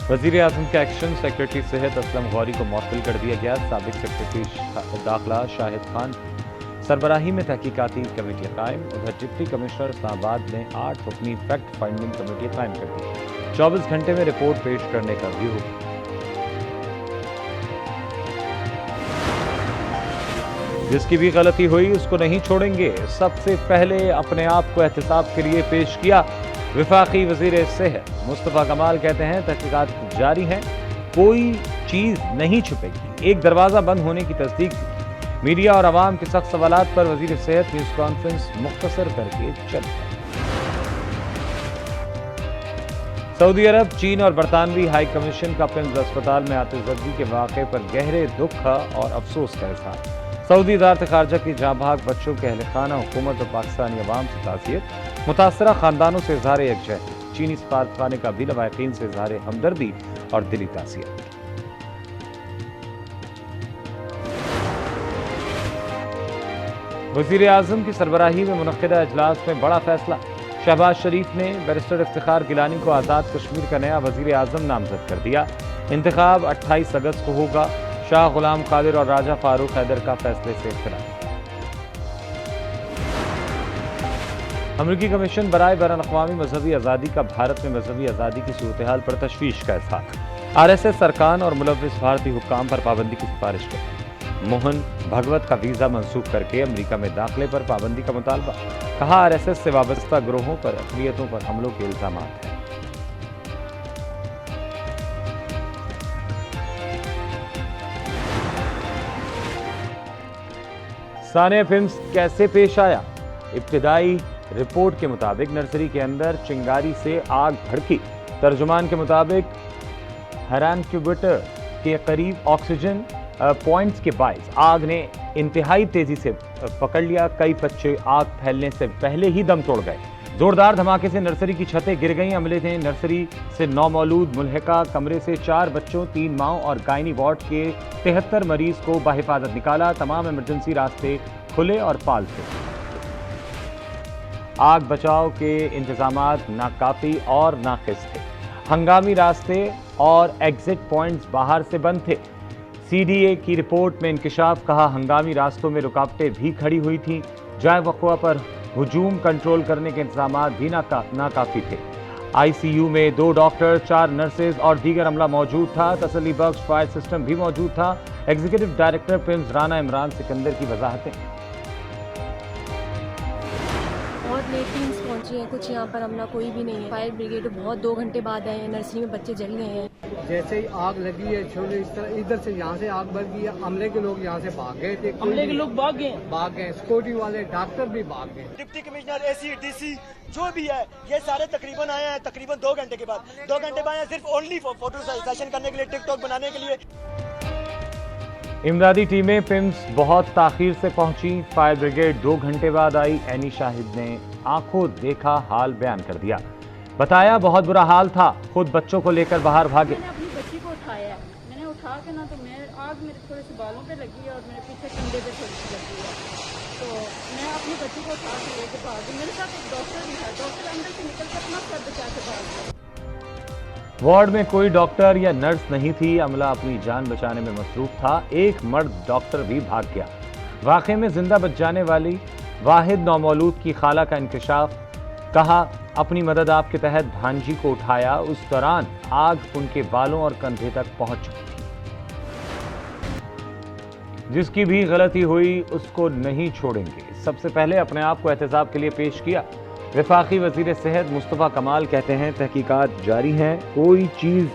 वज़ीर आज़म का action, secretary सेहत असलम गौरी को मुअत्तल कर दिया गया। साबिक सेक्रेटरी दाखिला शाहिद खान सरबराही में तहकीकाती कमेटी कायम। उधर डिप्टी कमिश्नर इस्लामाबाद ने 8 रुकनी फैक्ट फाइंडिंग कमेटी कायम कर दी। 24 घंटे में रिपोर्ट पेश करने का भी हुक्म। जिसकी भी गलती हुई उसको नहीं छोड़ेंगे। सबसे पहले अपने आप को एहतसाब के लिए पेश किया। वफाकी वज़ीर सेहत मुस्तफ़ा कमाल कहते हैं तहकीकात जारी हैं, कोई चीज़ नहीं छुपेगी। एक दरवाज़ा बंद होने की तस्दीक की। मीडिया और आवाम के सख्त सवालात पर वज़ीर सेहत न्यूज़ कॉन्फ्रेंस मुख्तसर करके चल। सऊदी अरब, चीन और बरतानवी हाई कमीशन का पिम्स अस्पताल में आतिशबाजी के वाक़े पर गहरे दुख और अफसोस का इज़हार। सऊदी वज़ारत ख़ारजा की जाँबाग बच्चों के अहल खाना, हुकूमत और पाकिस्तानी अवाम से ताज़ियत। मुतासरा ख़ानदानों से इज़हार यकजहती। चीनी सफारतखाने का भी लवाहिकीन से इज़हार हमदर्दी और दिली ताज़ियत। वज़ीर आज़म की सरबराही में मुनक़िदा इजलास में बड़ा फैसला। शहबाज शरीफ ने बैरिस्टर इफ्तिखार गिलानी को आज़ाद कश्मीर का नया वज़ीर आज़म नामज़द कर दिया। इंतखाब 28 अगस्त को होगा। शाह गुलाम कादिर और राजा फारूक हैदर का फैसले से इख्तिलाफ। अमरीकी कमीशन बराए बैनुल-अक़वामी मजहबी आज़ादी का भारत में मजहबी आज़ादी की सूरत-ए-हाल पर तशवीश का इज़हार। RSS सरकान और मुलव्विस भारतीय हुक्काम पर पाबंदी की सिफारिश की। मोहन भगवत का वीज़ा मंसूख करके अमरीका में दाखिले पर पाबंदी का मुतालबा। कहा RSS से वाबस्ता ग्रोहों पर अक़लियतों पर हमलों के इल्ज़ामात हैं। सानिया फिल्म्स कैसे पेश आया? इब्तिदाई रिपोर्ट के मुताबिक नर्सरी के अंदर चिंगारी से आग भड़की। तर्जुमान के मुताबिक हैरान क्यूबेटर के करीब ऑक्सीजन पॉइंट्स के बायस आग ने इंतहाई तेजी से पकड़ लिया। कई बच्चे आग फैलने से पहले ही दम तोड़ गए। जोरदार धमाके से नर्सरी की छतें गिर गईं। अमले ने नर्सरी से नौमौलूद मुल्हिका कमरे से 4 बच्चों, 3 माओं और गायनी वार्ड के 73 मरीज को बाहिफाजत निकाला। तमाम इमरजेंसी रास्ते खुले और फाल थे। आग बचाव के इंतजामात नाकाफी और नाकिस थे। हंगामी रास्ते और एग्जिट पॉइंट्स बाहर से बंद थे। CDA की रिपोर्ट में इंकिशाफ। कहा हंगामी रास्तों में रुकावटें भी खड़ी हुई थीं। जाए वक़्वा पर हुजूम कंट्रोल करने के इंतजामात भी नाकाफी थे। ICU में 2 डॉक्टर, 4 नर्सेज और दीगर अमला मौजूद था। तसल्ली बख्श फायर सिस्टम भी मौजूद था। Executive director films Rana Imran Sikandar की वजाहतें। बहुत लेट टीम्स पहुंची हैं, कुछ यहाँ पर अमला कोई भी नहीं है। फायर ब्रिगेड बहुत 2 घंटे बाद आए हैं। नर्सरी में बच्चे जल गए हैं। जैसे ही आग लगी है छोटे इस तरह इधर से यहाँ से आग बढ़ गई है। अमले के लोग यहाँ से भाग गए थे। अमले के लोग भाग गए। सिक्योरिटी वाले डॉक्टर भी भाग गए। डिप्टी कमिश्नर AC DC जो भी है ये सारे तकरीबन आए हैं। तकरीबन 2 घंटे के बाद 2 घंटे बाद आए सिर्फ ओनली फोटो सेशन करने के लिए, टिकटॉक बनाने के लिए। इमदादी टीमें पिम्स बहुत ताखीर से पहुंची। फायर ब्रिगेड 2 घंटे बाद आई। एनी शाहिद ने आंखों देखा हाल बयान कर दिया। बताया बहुत बुरा हाल था, खुद बच्चों को लेकर बाहर भागे। मैंने अपनी बच्ची को उठाया है। मैंने उठा के ना तो आग मेरे थोड़े से बालों पे लगी है और मेरे पीछे कंधे पे थोड़ी सी लगी है। तो मैं अपनी बच्ची को उठा के लेके भागी। मेरे साथ एक डॉक्टर भी है। डॉक्टर अंदर से निकल कर अपना सर बचा के भाग गया। वार्ड में कोई डॉक्टर या नर्स नहीं थी। अमला अपनी जान बचाने में मसरूफ था। एक मर्द डॉक्टर भी भाग गया। वाकये में जिंदा बच जाने वाली वाहिद नौमौलूद की खाला का इंकशाफ। कहा अपनी मदद आपके तहत भांजी को उठाया। उस दौरान आग उनके बालों और कंधे तक पहुंच चुकी थी। जिसकी भी गलती हुई उसको नहीं छोड़ेंगे। सबसे पहले अपने आप को एहतसाब के लिए पेश किया। वफाकी वज़ीर सेहत मुस्तफ़ा कमाल कहते हैं तहकीकात जारी हैं, कोई चीज़